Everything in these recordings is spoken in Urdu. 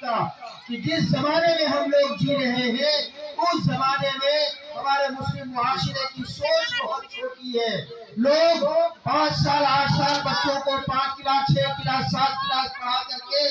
کا کہ جس زمانے میں ہم لوگ جی رہے ہیں اس زمانے میں ہمارے مسلم معاشرے کی سوچ بہت چھوٹی ہے. لوگ 5 سال 8 سال بچوں کو 5 کلاس 6 کلاس 7 کلاس پڑھا کر کے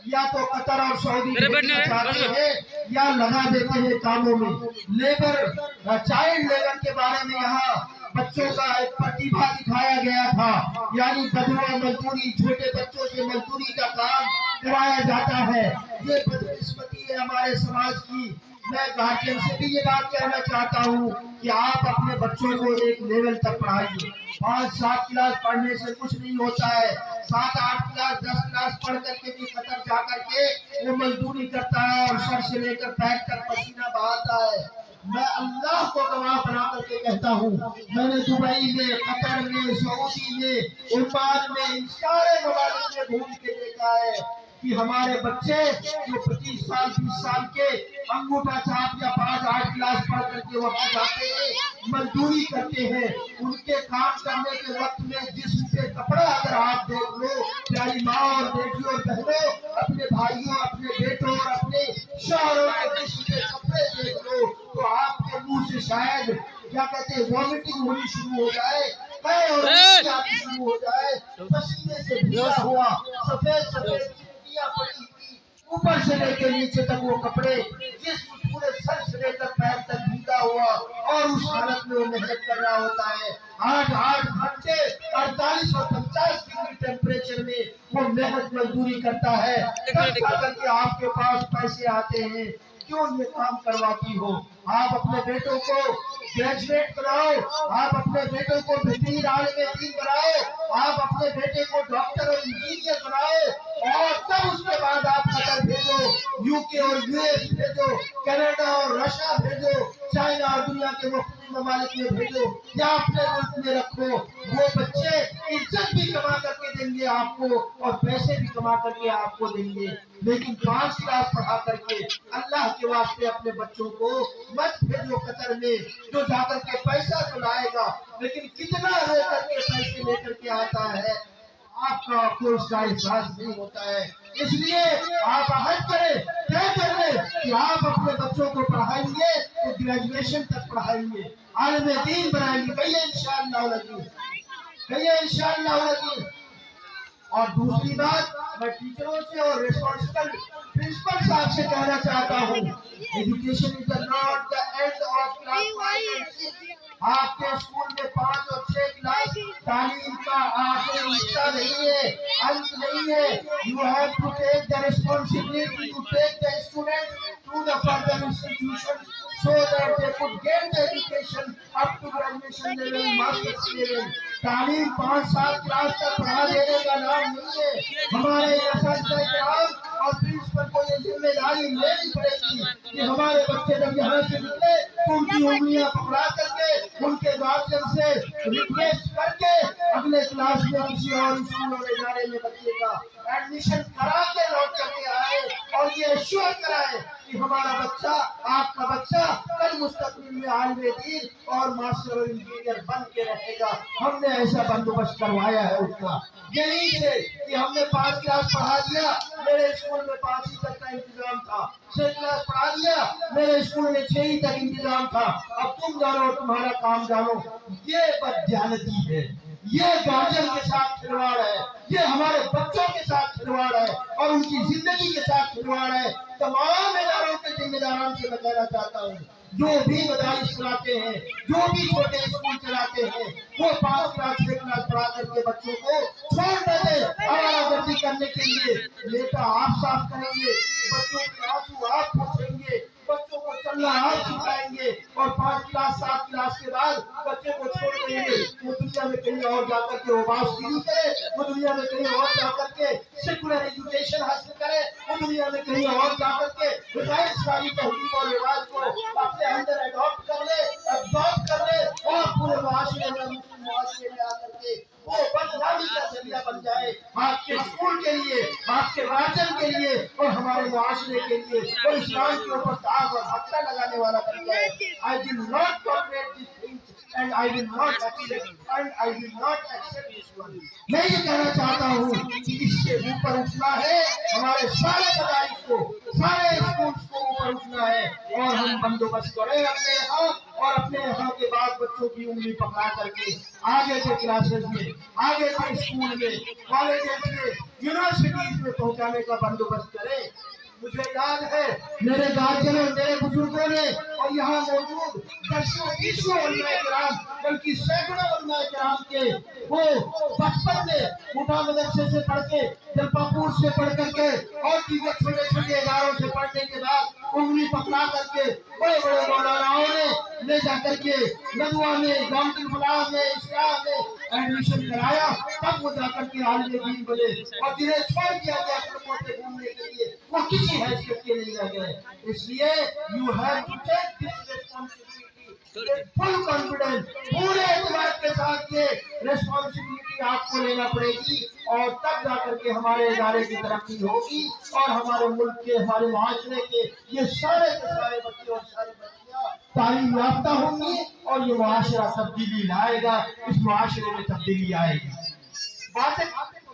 یا تو قطر اور سعودی بھیجنا چاہتے ہیں یا لگا دیتے ہیں کاموں میں. لیبر چائلڈ لیبر کے بارے میں یہاں بچوں کا ایک پرتیبھا دکھایا گیا تھا، یعنی بدوا مزدوری، چھوٹے بچوں سے مزدوری کا کام کرایا جاتا ہے. یہ بدقسمتی ہے ہمارے سماج کی. میں گارجین سے بھی یہ بات کہنا چاہتا ہوں کہ آپ اپنے بچوں کو ایک لیول تک پڑھائیے. 5 7 کلاس پڑھنے سے کچھ نہیں ہوتا ہے. 7 8 کلاس 10 کلاس پڑھ کر کے بھی قطر جا کر کے وہ مزدوری کرتا ہے اور سر سے لے کر پیر تک پسینہ بہاتا ہے. میں اللہ کو گواہ بنا کر کے کہتا ہوں، میں نے دبئی میں، قطر میں، سعودی میں، عمان میں، ان سارے ممالک میں گھوم کے دیکھا ہے کہ ہمارے بچے جو 25 سال 20 سال کے انگوٹھا چھاپ یا 5 8 کلاس پڑھ کر کے وہاں جاتے ہیں، مزدوری کرتے ہیں. ان کے کام کرنے کے وقت میں جسم پہ کپڑا اگر آپ دیکھ لو، پیاری ماں اور بیٹیوں اور بہنوں، اپنے بھائیوں، اپنے بیٹوں اور اپنے شوہروں کے جسم پہ کپڑے دیکھ لو تو آپ کے منہ سے شاید کیا کہتے ہیں وامٹنگ ہونی شروع ہو جائے، اور آتی شروع ہو جائے. پسینے سے بھیگا ہوا سفید سفید چٹیاں پڑی ہوئی اوپر سے لے کے نیچے تک وہ کپڑے، جسم پورے سر سے لے کر پیر تک بھیگا ہوا، اور اس حالت میں وہ محنت کر رہا ہوتا ہے. 8 گھنٹے 48 اور 50 ڈگری ٹیمپریچر میں وہ محنت مزدوری کرتا ہے. تب جا کر کے آپ کے پاس پیسے آتے ہیں. کیوں یہ کام کرواتی ہو؟ آپ اپنے بیٹوں کو گریجویٹ بناؤ، آپ اپنے بیٹوں کو بہترین عالم دین بناؤ، آپ اپنے بیٹے کو ڈاکٹر اور انجینئر بناؤ، اور تب اس کے بعد آپ قطر بھیجو، یو کے اور یو ایس بھیجو، کینیڈا اور رشیا بھیجو، چائنا اور دنیا کے مختلف ممالک میں بھیجو، یا اپنے ملک میں رکھو. وہ بچے عزت بھی کما کر کے دیں گے آپ کو اور پیسے بھی کما کر کے آپ کو دیں گے. لیکن 5 کلاس پڑھا کر کے اللہ کے واسطے اپنے بچوں کو مت بھیجو قطر میں، جو جا کر کے پیسہ تو لائے گا لیکن کتنا لے کر کے پیسے لے کر کے آتا ہے آپ کا کو اس کا احساس نہیں ہوتا ہے. اس لیے آپ عہد کریں، طے کر لیں کہ آپ اپنے بچوں کو پڑھائیں گے تو گریجویشن تک پڑھائیں گے، عالم دین بنائیں گے. کہیے انشاءاللہ العزیز، کہیے انشاءاللہ العزیز. اور دوسری بات میں ٹیچروں سے اور ریسپانسبل پرنسپل صاحب سے کہنا چاہتا ہوں، education is not the and of class 5 and 6. آپ کے اسکول میں 5 اور 6 کلاس تعلیم کا آخری حصہ نہیں ہے، انت نہیں ہے. You have to take the responsibility to take the student to the further institution so that they could get the education up to graduation level, master's level. تعلیم 5 7 کلاس تک پڑھا دینے کا نام نہیں ہے. ہمارے اساتذہ کرام اور پرنسپل کو یہ ذمہ داری لینی پڑے گی کہ ہمارے بچے جب یہاں سے نکلے تو ان کی انگلیاں پکڑا کر کے ان کے گارجین سے ریکویسٹ کر کے اگلے کلاس میں کسی اور اسکول اور ادارے میں بچے کا ایڈمیشن کرا کے لوٹ کر کے آئے اور یہ ایشور کرائے کہ ہمارا بچہ، آپ کا بچہ کل مستقبل میں عالم دین اور ماسٹر اور انجینئر بن کے رہے گا. ہم نے ایسا بندوبست کروایا ہے اس کا. یہی سے کہ ہم نے 5 کلاس پڑھا دیا، میرے اسکول میں 5 ہی تک کا انتظام تھا. 6 کلاس پڑھا دیا، میرے اسکول میں 6 ہی تک انتظام تھا. اب تم جانو، تمہارا کام جانو. یہ بددیانتی ہے، یہ گارجن کے ساتھ کھلواڑ ہے، یہ ہمارے بچوں کے ساتھ کھلواڑ ہے اور ان کی زندگی کے ساتھ کھلواڑ ہے. تمام اداروں کے ذمہ داران سے میں کہنا چاہتا ہوں، جو بھی مدارس چلاتے ہیں، جو بھی چھوٹے اسکول چلاتے ہیں، وہ 5 کلاس 6 کلاس پڑھا کر کے بچوں کو چھوڑ دیتے آوارہ گردی کرنے کے لیے. لیٹا آپ صاف کریں گے، بچوں کے آنسو آپ پوچھیں گے، بچوں کو چلنا آپ سکھائیں گے، اور 5 کلاس 7 کلاس کے بعد بچے کو چھوڑ دیں گے. وہ دنیا میں کہیں اور جا کر کے عباس گیری کرے، وہ دنیا میں کہیں اور جا کر کے سیکولر ایجوکیشن حاصل کرے، وہ دنیا میں کہیں اور جا کر کے غیر اسلامی تہذیب اور رواج کو اپنے اندر اڈاپٹ کر لے، ابزارب کر لے، اور پورے معاشرے میں مسلم معاشرے میں آ کر کے وہ بدنامی کا ذریعہ بن جائے آپ کے اسکول کے لیے، آپ کے گارجن کے لیے اور ہمارے معاشرے کے لیے، اور اسلام کے اوپر داغ اور خطرہ لگانے والا بن جائے. I will not tolerate these things and I will not accept this one. میں یہ کہنا چاہتا ہوں کہ اس سے اوپر اٹھنا ہے. ہمارے سارے مدارس کو، اور ہم بندوبست کریں اپنے یہاں، اور اپنے یہاں کے بعد بچوں کی انگلی پکڑا کر کے آگے کے کلاسز میں، آگے کے اسکول میں، کالجز میں، یونیورسٹیز میں پہنچانے کا بندوبست کریں۔ مجھے یاد ہے میرے گارجنوں، میرے بزرگوں نے، اور یہاں موجود دسوں بیسوں علماء کرام، بلکہ سینکڑوں علماء کرام کے وہ بچپن میں موٹا مدرسے سے پڑھ کے، جلپا پور سے پڑھ کر کے، اور دیگر چھوٹے چھوٹے اداروں سے پڑھنے کے بعد انگلی پکڑا کر کے بڑے بڑے مولاناؤں نے لے جا کر کے ندوہ میں، جامعۃ الفلاح میں، اسلام میں ایڈمیشن کرایا، تب وہ جا کر کے عالم دین بنے، اور جنہیں چھوڑ دیا گیا سڑکوں پہ گھومنے کے لیے وہ کسی حیثیت کے نہیں رہ گئے۔ اس لیے you have to take this responsibility, full confidence, پورے اعتماد کے ساتھ یہ ریسپانسبلٹی آپ کو لینا پڑے گی، اور تب جا کر کے ہمارے ادارے کی ترقی ہوگی، اور ہمارے ملک کے، ہمارے معاشرے کے یہ سارے کے سارے بچے اور ساری بچیاں تعلیم یافتہ ہوں گی، اور یہ معاشرہ تبدیلی لائے گا، اس معاشرے میں تبدیلی آئے گی۔ باتیں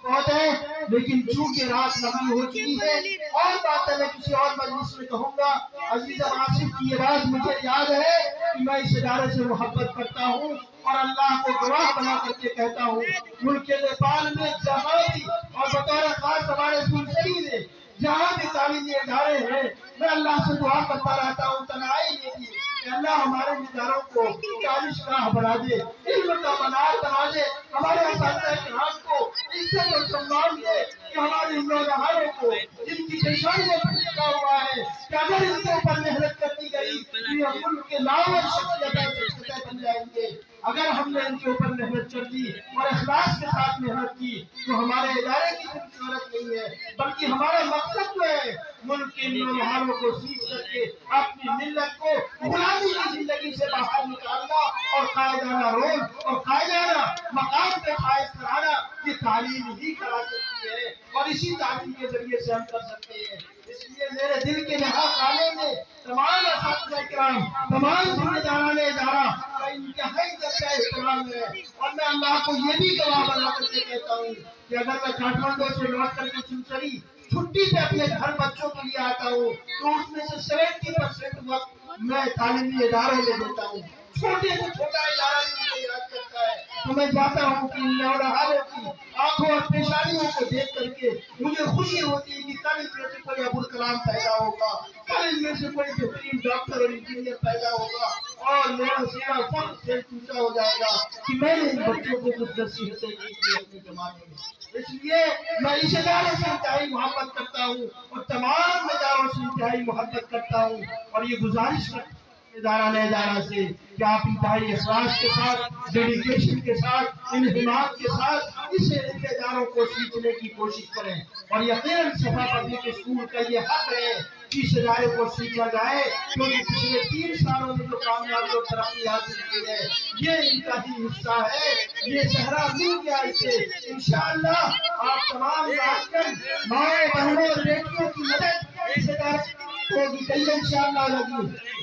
بہت ہے، لیکن چونکہ رات لمبی ہو چکی ہے، اور باتیں میں کسی اور مجلس میں کہوں گا۔ عزیزم آصف کی یہ بات مجھے یاد ہے کہ میں اس ادارے سے محبت کرتا ہوں، اور اللہ کو گواہ بنا کر کے کہتا ہوں، ملک نیپال میں جہاں بھی، اور بطور خاص ہمارے سنسری میں جہاں بھی تعلیمی ادارے ہیں، میں اللہ سے دعا کرتا رہتا ہوں تنہائی میں بھی کہ اللہ ہمارے اداروں کو دانشگاہ بنا دے، علم کا منار بنا دے، ہمارے اساتذہ کرام کو عزت و سمان دے، کہ ہمارے نوجوانوں کو جن کی پیشانیوں پر لکھا ہوا ہے کہ اگر ان کے اوپر محنت کرتی گئی تو یہ ملک کے لاور شخصیت بن جائیں گے۔ اگر ہم نے ان کے اوپر محنت کر دی اور اخلاص کے ساتھ محنت کی تو ہمارے ادارے کی کوئی ضرورت نہیں ہے، بلکہ ہمارا مقصد جو ہے ملک کے نوجوانوں کو سیکھ کر کے اپنی ملت کو غلامی کی زندگی سے باہر نکالنا، اور قائدانہ رول اور قائدانہ مقام پہ فائز کرانا، یہ تعلیم ہی کرا سکتی ہے، اور اسی تعلیم کے ذریعے سے ہم کر سکتے ہیں۔ اس لیے میرے دل کے نہا خانے میں تمام اساتذہ کرام، تمام ذمہ داران ادارہ کا انتہائی درجہ احترام ہے، اور میں اللہ کو یہ بھی گواہ بنا کر کے کہتا ہوں کہ اگر میں کاٹمانڈو سے لوٹ کر کے سنسری چھٹی پہ اپنے گھر بچوں کے لیے آتا ہوں تو اس میں سے 70% وقت میں تعلیمی اداروں میں دیتا ہوں۔ چھوٹے سے چھوٹا ادارہ بھی مجھے یاد کرتا ہے تو میں جاتا ہوں کہ ان نوجوانوں کی آنکھوں اور پیشانیوں کو دیکھ کر کے مجھے خوشی ہوتی ہے کہ کل ان میں سے کوئی ابوالکلام پیدا ہوگا، کل ان میں سے کوئی بہترین ڈاکٹر اور انجینئر پیدا ہوگا، اور میرا سینا فخر سے اونچا ہو جائے گا کہ میں نے ان بچوں کو کچھ نصیحتیں دی تھی اپنے زمانے میں۔ اس لیے میں اس ادارے سے انتہائی محبت کرتا ہوں، اور تمام اداروں سے انتہائی محبت کرتا ہوں، اور یہ گزارش کرتا ہوں ادارہ سے کہ آپ انتہائی اخلاص کے ساتھ، ڈیڈیکیشن کے ساتھ، انہمام کے ساتھ اس اداروں کو سیکھنے کی کوشش کریں، اور یقیناً صفا پبلک اسکول کا یہ حق ہے کہ اس ادارے کو سیکھا جائے، کیونکہ پچھلے 3 سالوں میں جو کامیابی اور ترقی حاصل کی ہے یہ ان کا ہی حصہ ہے، یہ صحرا مل گیا اسے۔ انشاءاللہ آپ تمام گارجین، ماؤں بہنوں اور بیٹیوں کی مدد اس ادارے کو ہوگی انشاءاللہ لگی،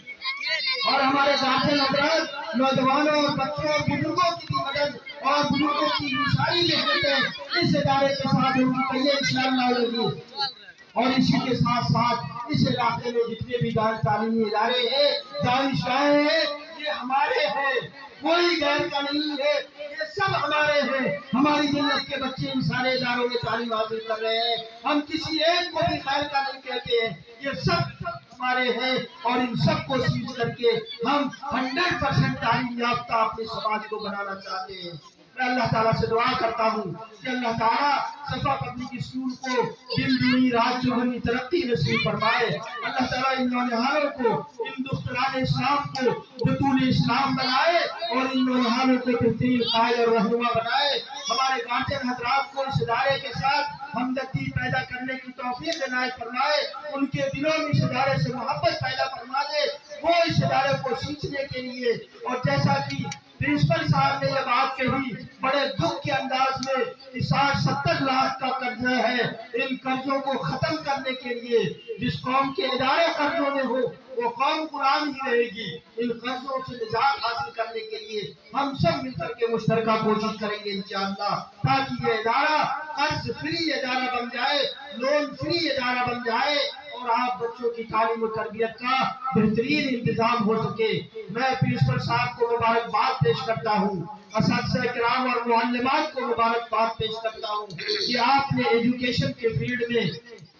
اور ہمارے گارجین حضرات نوجوانوں اور بچوں اور بزرگوں کی بھی مدد اور بزرگوں کی ساری محنتیں اس ادارے کے ساتھ ہوگی انشاءاللہ لگی۔ اور اسی کے ساتھ ساتھ اس علاقے میں جتنے بھی تعلیمی ادارے ہیں، دانشگاہیں ہیں، یہ ہمارے ہیں، کوئی غیر کا نہیں ہے، یہ سب ہمارے ہیں۔ ہماری ملت کے بچے ان سارے اداروں میں تعلیم حاصل کر رہے ہیں، ہم کسی ایک کو بھی خیر کا نہیں کہتے ہیں، یہ سب ہمارے ہیں، اور ان سب کو سیکھ کر کے ہم 100% تعلیم یافتہ اپنے سماج کو بنانا چاہتے ہیں۔ میں اللہ تعالیٰ سے دعا کرتا ہوں کہ اللہ تعالیٰ صفا پبلک اسکول کو دن دنی رات چوگنی ترقی نصیب فرمائے۔ اللہ تعالیٰ ان نوجوانوں کو، ان دختران اسلام کو بطول اسلام بنائے، اور ان نوجوانوں کو بہترین قائد اور رہنما بنائے۔ ہمارے گارجین حضرات کو اس ادارے کے ساتھ ہمدردی پیدا کرنے کی توفیق عنایت فرمائے، ان کے دلوں میں اس ادارے سے محبت پیدا فرما دے، وہ اس ادارے کو سیکھنے کے لیے، اور جیسا کہ پرنسپل صاحب نے یہ بات کہی بڑے دکھ کے انداز میں کہ 60-70 لاکھ کا قرضہ ہے، ان قرضوں کو ختم کرنے کے لیے جس قوم کے ادارے قرضوں میں ہو وہ قوم غلام ہی رہے گی۔ ان قرضوں سے نجات حاصل کرنے کے لیے ہم سب مل کر کے مشترکہ کوشش کریں گے انشاءاللہ، تاکہ یہ ادارہ قرض فری ادارہ بن جائے، لون فری ادارہ بن جائے، اور آپ بچوں کی تعلیم و تربیت کا بہترین انتظام ہو سکے۔ میں پرنسپل صاحب کو مبارکباد پیش کرتا ہوں، اساتذہ کرام اور معلمات کو مبارکباد پیش کرتا ہوں کہ آپ نے ایجوکیشن کے فیلڈ میں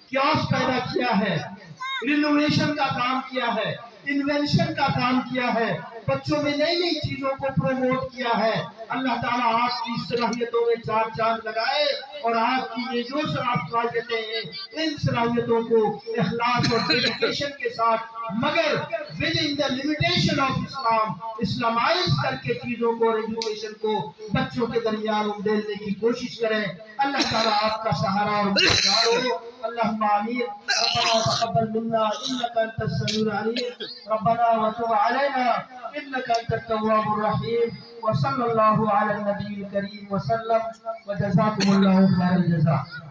کیوس پیدا کیا ہے، رینوویشن کا کام کیا ہے، انوینشن کا کام کیا ہے، بچوں میں نئی نئی چیزوں کو پروموٹ کیا ہے۔ اللہ تعالیٰ آپ کی صلاحیتوں میں چار چاند لگائے اور آپ کی یہ جو صلاحیتیں ہیں ان صلاحیتوں کو اخلاص اور ڈیڈیکیشن کے ساتھ مگر within the limitation of Islam Islamise کر کے چیزوں کو اور ایجوکیشن کو بچوں کے درمیان ڈالنے کی کوشش کریں۔ اللہ تعالیٰ آپ کا سہارا اور مددگار ہو۔ اللہم آمین۔ ربنا تقبل منا انک انت السمیع العلیم ربنا وتب علینا انک انت التواب الرحیم وصلی اللہ علی النبی الکریم وسلم وجزاکم اللہ خیر الجزاء۔